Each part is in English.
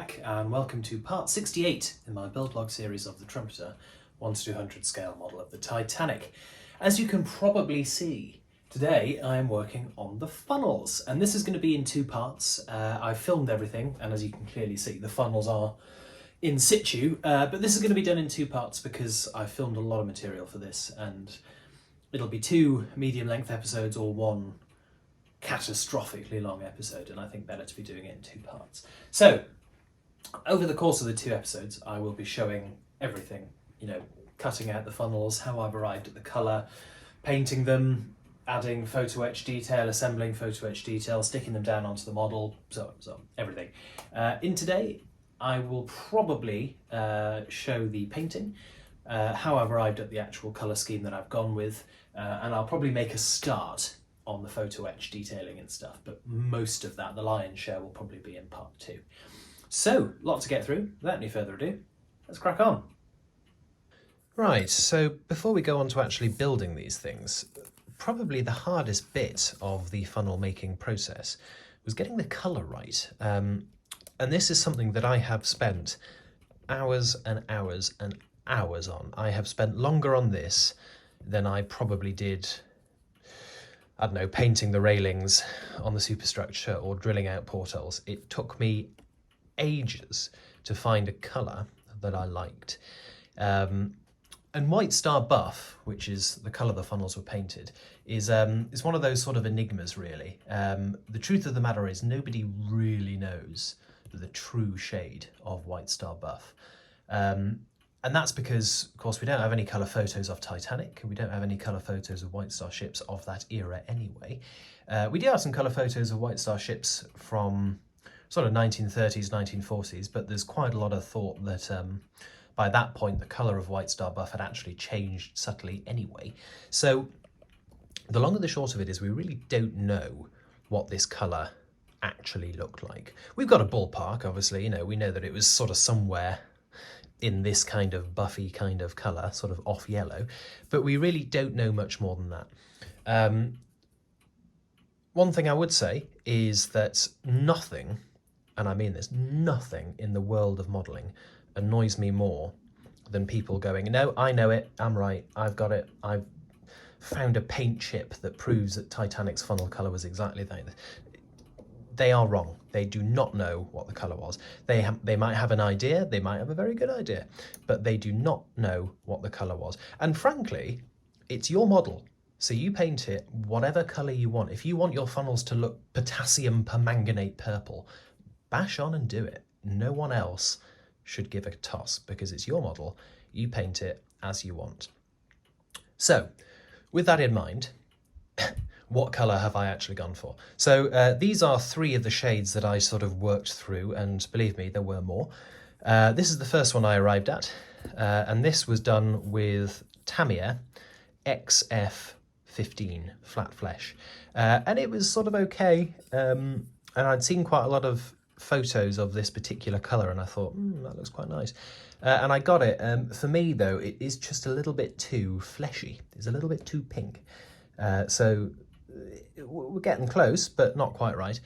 back and welcome to part 68 in my build log series of the Trumpeter 1:200 scale model of the Titanic. As you can probably see, today I am working on the funnels, and this is going to be in two parts. I've filmed everything, and as you can clearly see, the funnels are in situ, but this is going to be done in two parts because I filmed a lot of material for this, and it'll be two medium length episodes or one catastrophically long episode, and I think better to be doing it in two parts. So over the course of the two episodes I will be showing everything, cutting out the funnels, how I've arrived at the colour, painting them, adding photo etch detail, assembling photo etch detail, sticking them down onto the model, so everything. In today I will probably show the painting, how I've arrived at the actual colour scheme that I've gone with, and I'll probably make a start on the photo etch detailing and stuff, but most of that, the lion's share, will probably be in part two. So, lot to get through. Without any further ado, let's crack on. Right, so before we go on to actually building these things, probably the hardest bit of the funnel making process was getting the colour right. And this is something that I have spent hours and hours and hours on. I have spent longer on this than I probably did, I don't know, painting the railings on the superstructure or drilling out portholes. It took me ages to find a colour that I liked. And White Star Buff, which is the colour the funnels were painted, is one of those sort of enigmas, really. The truth of the matter is nobody really knows the true shade of White Star Buff. And that's because, of course, we don't have any colour photos of Titanic, and we don't have any colour photos of White Star ships of that era anyway. We do have some colour photos of White Star ships from sort of 1930s, 1940s, but there's quite a lot of thought that by that point the colour of White Star Buff had actually changed subtly anyway. So the long and the short of it is we really don't know what this colour actually looked like. We've got a ballpark, obviously, we know that it was sort of somewhere in this kind of buffy kind of colour, sort of off yellow, but we really don't know much more than that. One thing I would say is that nothing, and I mean this, nothing in the world of modelling annoys me more than people going, no, I know it, I'm right, I've got it, I've found a paint chip that proves that Titanic's funnel colour was exactly that. They are wrong. They do not know what the colour was. They might have an idea, they might have a very good idea, but they do not know what the colour was. And frankly, it's your model, so you paint it whatever colour you want. If you want your funnels to look potassium permanganate purple, bash on and do it. No one else should give a toss, because it's your model. You paint it as you want. So, with that in mind, what colour have I actually gone for? So these are three of the shades that I sort of worked through, and believe me, there were more. This is the first one I arrived at, and this was done with Tamiya XF15 flat flesh, and it was sort of okay, and I'd seen quite a lot of photos of this particular colour, and I thought, that looks quite nice. And I got it. For me, though, it is just a little bit too fleshy. It's a little bit too pink. So we're getting close, but not quite right.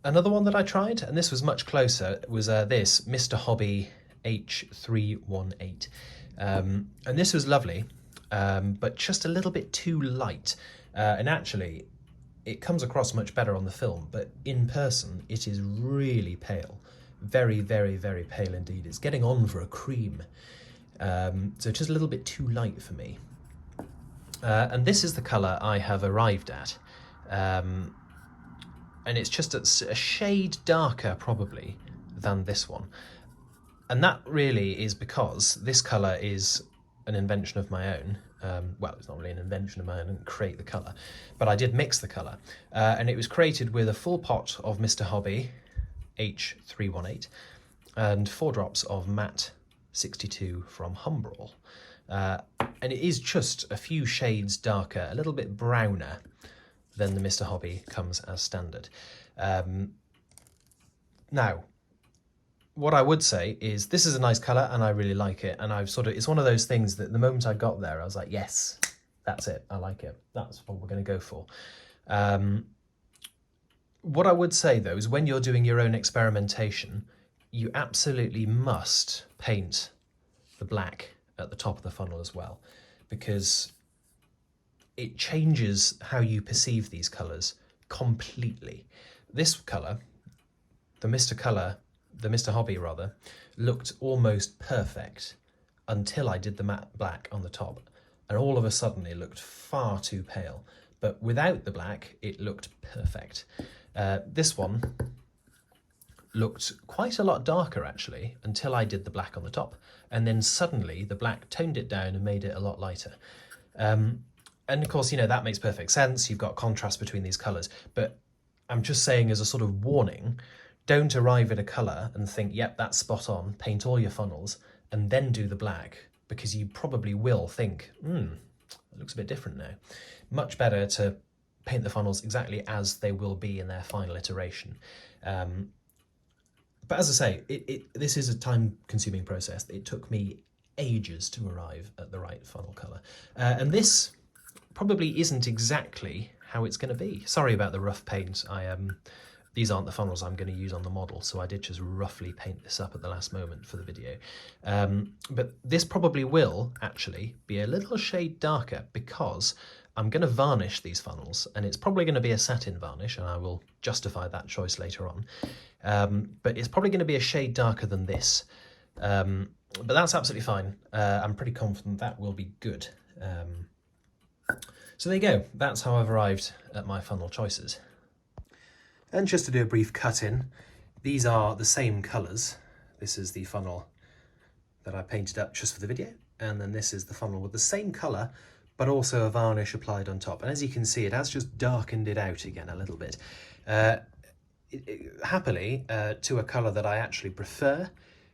Another one that I tried, and this was much closer, was this Mr. Hobby H318. And this was lovely, but just a little bit too light. And actually, it comes across much better on the film, but in person, it is really pale. Very, very, very pale indeed. It's getting on for a cream. So just a little bit too light for me. And this is the colour I have arrived at, and it's just a shade darker probably than this one, and that really is because this colour is an invention of my own. Well, it's not really an invention of mine, I didn't create the colour, but I did mix the colour, and it was created with a full pot of Mr. Hobby H318 and 4 drops of matte 62 from Humbrol. And it is just a few shades darker, a little bit browner than the Mr. Hobby comes as standard. Now, what I would say is this is a nice colour and I really like it, and it's one of those things that the moment I got there I was like, yes, that's it, I like it, that's what we're going to go for. What I would say though is when you're doing your own experimentation, you absolutely must paint the black at the top of the funnel as well, because it changes how you perceive these colours completely. This colour, the Mr. Hobby rather, looked almost perfect until I did the matte black on the top, and all of a sudden it looked far too pale. But without the black, it looked perfect. This one looked quite a lot darker actually until I did the black on the top, and then suddenly the black toned it down and made it a lot lighter. And of course, you know, that makes perfect sense. You've got contrast between these colours, but I'm just saying as a sort of warning, don't arrive at a colour and think, yep, that's spot on, paint all your funnels, and then do the black, because you probably will think, it looks a bit different now. Much better to paint the funnels exactly as they will be in their final iteration. But as I say, this is a time-consuming process. It took me ages to arrive at the right funnel colour. And this probably isn't exactly how it's going to be. Sorry about the rough paint. These aren't the funnels I'm going to use on the model, so I did just roughly paint this up at the last moment for the video. But this probably will actually be a little shade darker, because I'm going to varnish these funnels, and it's probably going to be a satin varnish, and I will justify that choice later on. But it's probably going to be a shade darker than this. But that's absolutely fine. I'm pretty confident that will be good. So there you go. That's how I've arrived at my funnel choices. And just to do a brief cut in, these are the same colours. This is the funnel that I painted up just for the video, and then this is the funnel with the same colour, but also a varnish applied on top. And as you can see, it has just darkened it out again a little bit. Happily, to a colour that I actually prefer.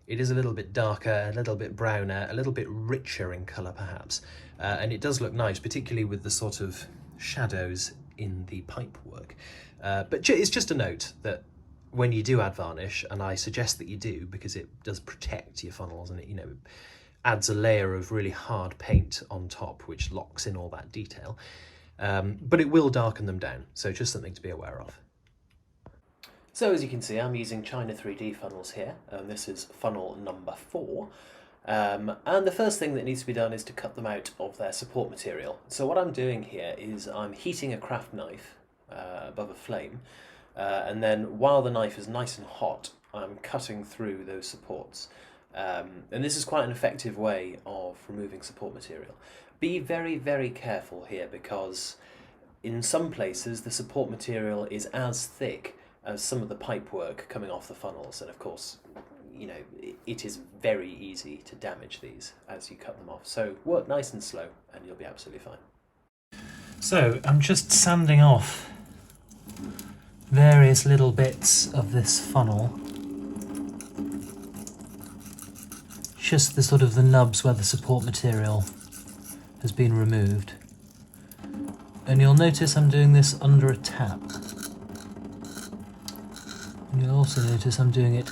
It is a little bit darker, a little bit browner, a little bit richer in colour perhaps. And it does look nice, particularly with the sort of shadows in the pipe work. But it's just a note that when you do add varnish, and I suggest that you do because it does protect your funnels, and it, you know, adds a layer of really hard paint on top which locks in all that detail, but it will darken them down, so just something to be aware of. So as you can see, I'm using China 3D funnels here, and this is funnel number 4. And the first thing that needs to be done is to cut them out of their support material. So what I'm doing here is I'm heating a craft knife above a flame, and then while the knife is nice and hot, I'm cutting through those supports. And this is quite an effective way of removing support material. Be very, very careful here, because in some places the support material is as thick as some of the pipe work coming off the funnels, and of course, you know, it is very easy to damage these as you cut them off. So work nice and slow and you'll be absolutely fine. So I'm just sanding off various little bits of this funnel, just the sort of the nubs where the support material has been removed. And you'll notice I'm doing this under a tap. And you'll also notice I'm doing it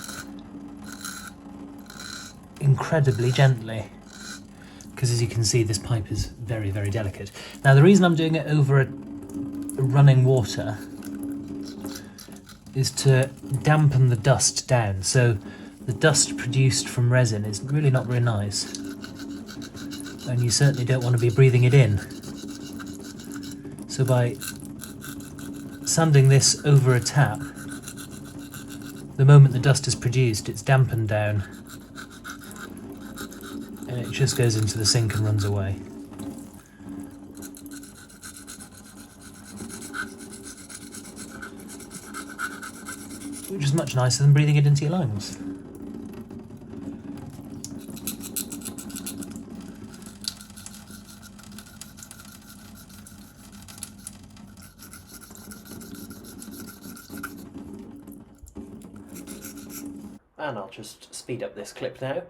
incredibly gently, because as you can see, this pipe is very, very delicate. Now the reason I'm doing it over a running water is to dampen the dust down. So the dust produced from resin is really not very nice, and you certainly don't want to be breathing it in. So by sanding this over a tap, the moment the dust is produced, it's dampened down, and it just goes into the sink and runs away. Which is much nicer than breathing it into your lungs. And I'll just speed up this clip now.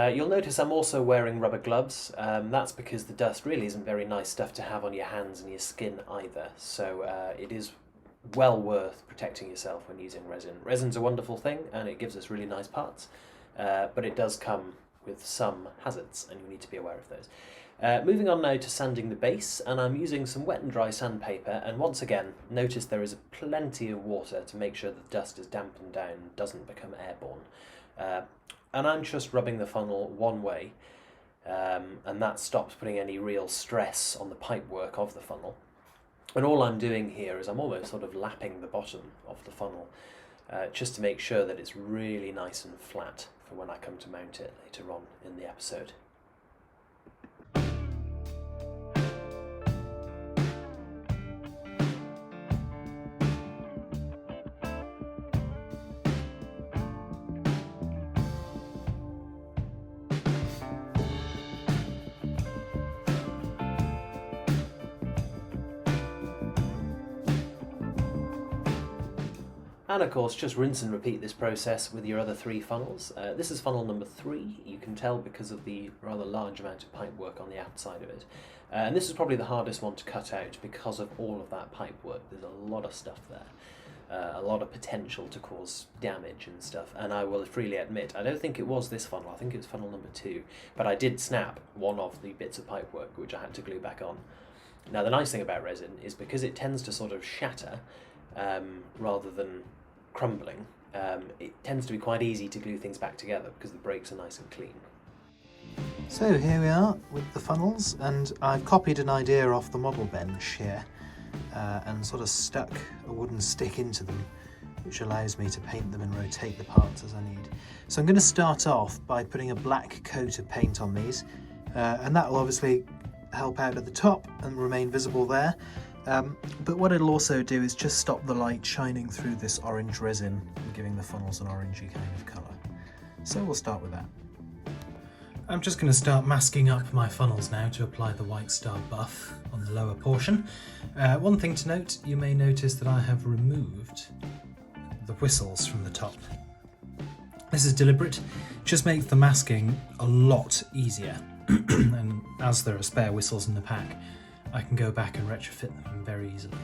You'll notice I'm also wearing rubber gloves. That's because the dust really isn't very nice stuff to have on your hands and your skin either. So it is well worth protecting yourself when using resin. Resin's a wonderful thing and it gives us really nice parts, but it does come with some hazards and you need to be aware of those. Moving on now to sanding the base, and I'm using some wet and dry sandpaper, and once again notice there is plenty of water to make sure the dust is dampened down and doesn't become airborne. And I'm just rubbing the funnel one way, and that stops putting any real stress on the pipework of the funnel. And all I'm doing here is I'm almost sort of lapping the bottom of the funnel, just to make sure that it's really nice and flat for when I come to mount it later on in the episode. And of course, just rinse and repeat this process with your other 3 funnels. This is funnel number 3. You can tell because of the rather large amount of pipe work on the outside of it. And this is probably the hardest one to cut out because of all of that pipe work. There's a lot of stuff there, a lot of potential to cause damage and stuff. And I will freely admit, I don't think it was this funnel, I think it was funnel number 2. But I did snap one of the bits of pipe work, which I had to glue back on. Now the nice thing about resin is because it tends to sort of shatter rather than crumbling, it tends to be quite easy to glue things back together because the breaks are nice and clean. So here we are with the funnels, and I've copied an idea off the model bench here and sort of stuck a wooden stick into them, which allows me to paint them and rotate the parts as I need. So I'm going to start off by putting a black coat of paint on these, and that will obviously help out at the top and remain visible there. But what it'll also do is just stop the light shining through this orange resin and giving the funnels an orangey kind of colour. So we'll start with that. I'm just going to start masking up my funnels now to apply the White Star buff on the lower portion. One thing to note, you may notice that I have removed the whistles from the top. This is deliberate, just makes the masking a lot easier. And as there are spare whistles in the pack, I can go back and retrofit them very easily.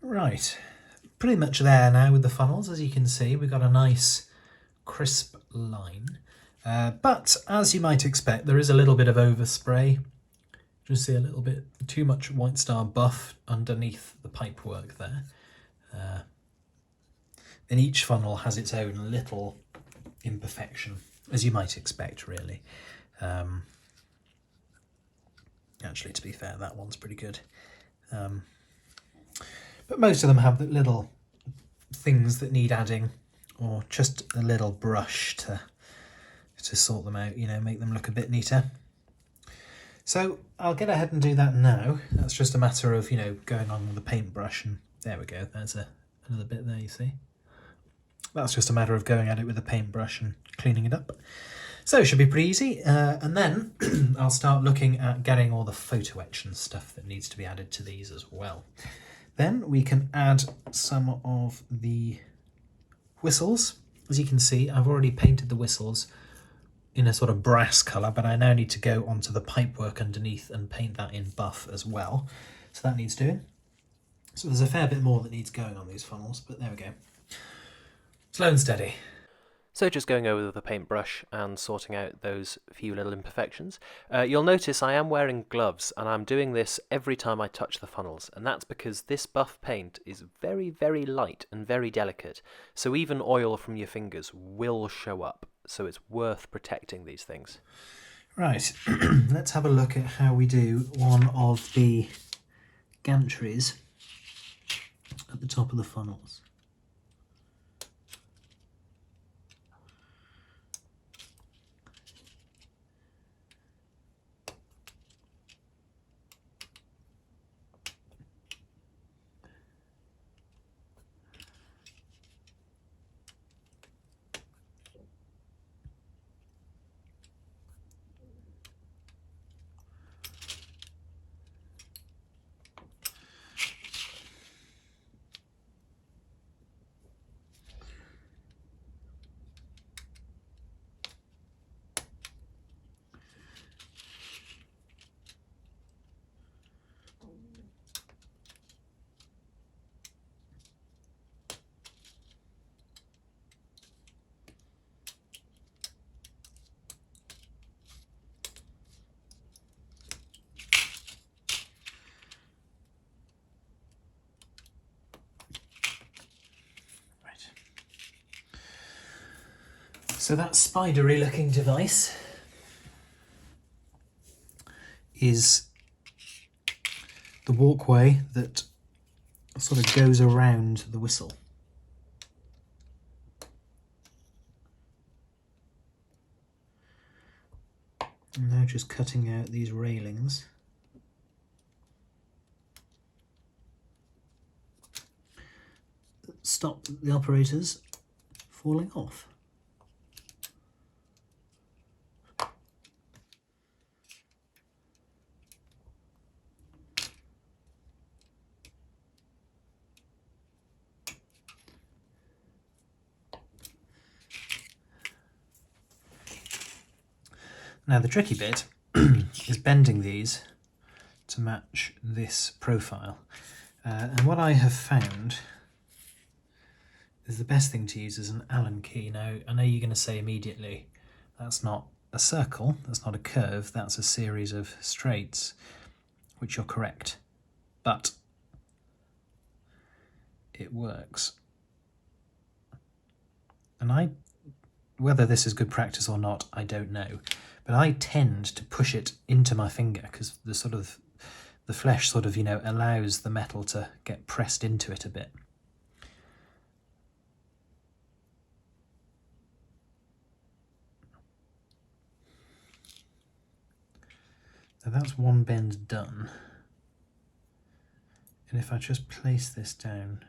Right, pretty much there now with the funnels. As you can see, we've got a nice crisp line. But as you might expect, there is a little bit of overspray. Just see a little bit too much White Star buff underneath the pipework there. And each funnel has its own little imperfection, as you might expect, really. Actually, to be fair, that one's pretty good. But most of them have the little things that need adding, or just a little brush to sort them out, you know, make them look a bit neater. So I'll get ahead and do that now. That's just a matter of, you know, going on with the paintbrush, and there we go. There's another bit there, you see. That's just a matter of going at it with a paintbrush and cleaning it up. So it should be pretty easy. And then I'll start looking at getting all the photo etch and stuff that needs to be added to these as well. Then we can add some of the whistles. As you can see, I've already painted the whistles in a sort of brass colour, but I now need to go onto the pipework underneath and paint that in buff as well. So that needs doing. So there's a fair bit more that needs going on these funnels, but there we go. Slow and steady. So just going over with the paintbrush and sorting out those few little imperfections. You'll notice I am wearing gloves, and I'm doing this every time I touch the funnels, and that's because this buff paint is very, very light and very delicate, so even oil from your fingers will show up, so it's worth protecting these things. Right, let's have a look at how we do one of the gantries at the top of the funnels. So that spidery looking device is the walkway that sort of goes around the whistle. I'm now just cutting out these railings. Stop the operators falling off. Now the tricky bit is bending these to match this profile. And what I have found is the best thing to use is an Allen key. Now, I know you're going to say immediately, that's not a circle, that's not a curve, that's a series of straights, which you're correct. But it works. And whether this is good practice or not, I don't know. But I tend to push it into my finger because the flesh sort of, you know, allows the metal to get pressed into it a bit. So that's one bend done. And if I just place this down,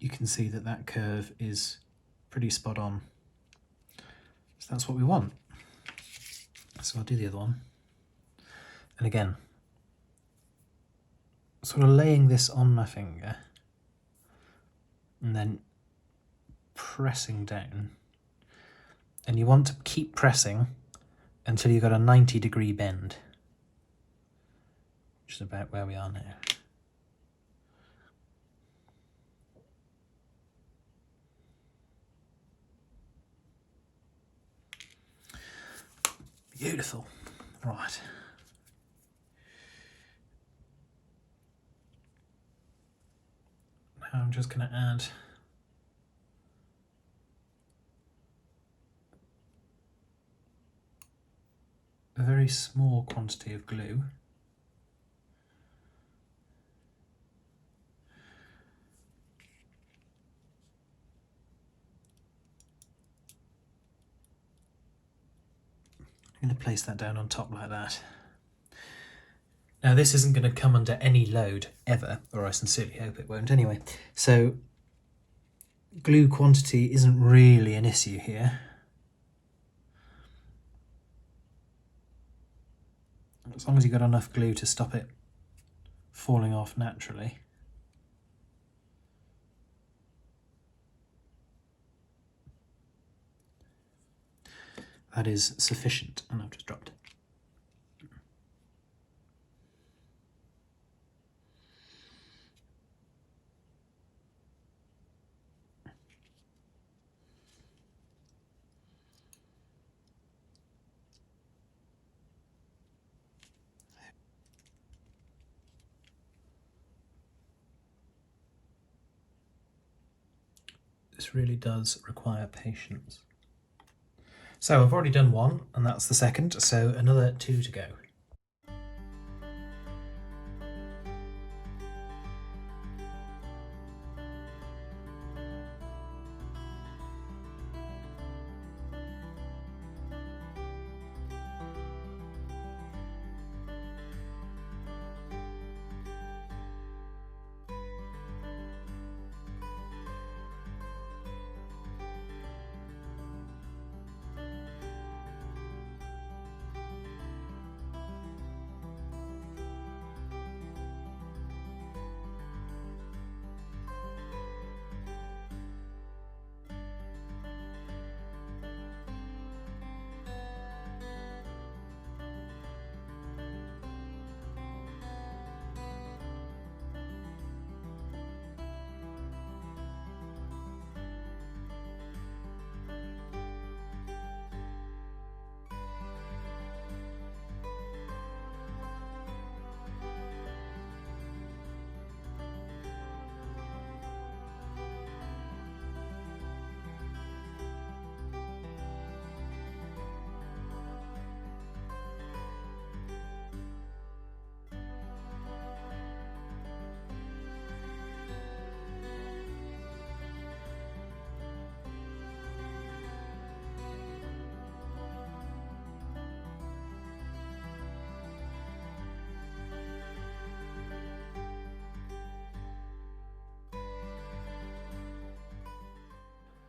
you can see that that curve is pretty spot on. So that's what we want. So I'll do the other one. And again, sort of laying this on my finger and then pressing down. And you want to keep pressing until you've got a 90-degree bend. which is about where we are now. Beautiful. Right. Now I'm just going to add a very small quantity of glue. I'm going to place that down on top like that. Now this isn't going to come under any load ever, or I sincerely hope it won't anyway. So glue quantity isn't really an issue here. As long as you've got enough glue to stop it falling off naturally. That is sufficient, and I've just dropped it. This really does require patience. So I've already done one, and that's the second, so another 2 to go.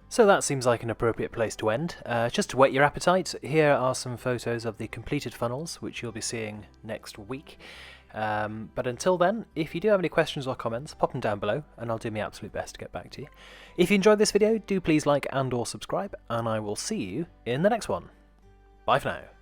So that seems like an appropriate place to end. Just to whet your appetite, here are some photos of the completed funnels, which you'll be seeing next week. But until then, if you do have any questions or comments, pop them down below, and I'll do my absolute best to get back to you. If you enjoyed this video, do please like and or subscribe, and I will see you in the next one. Bye for now.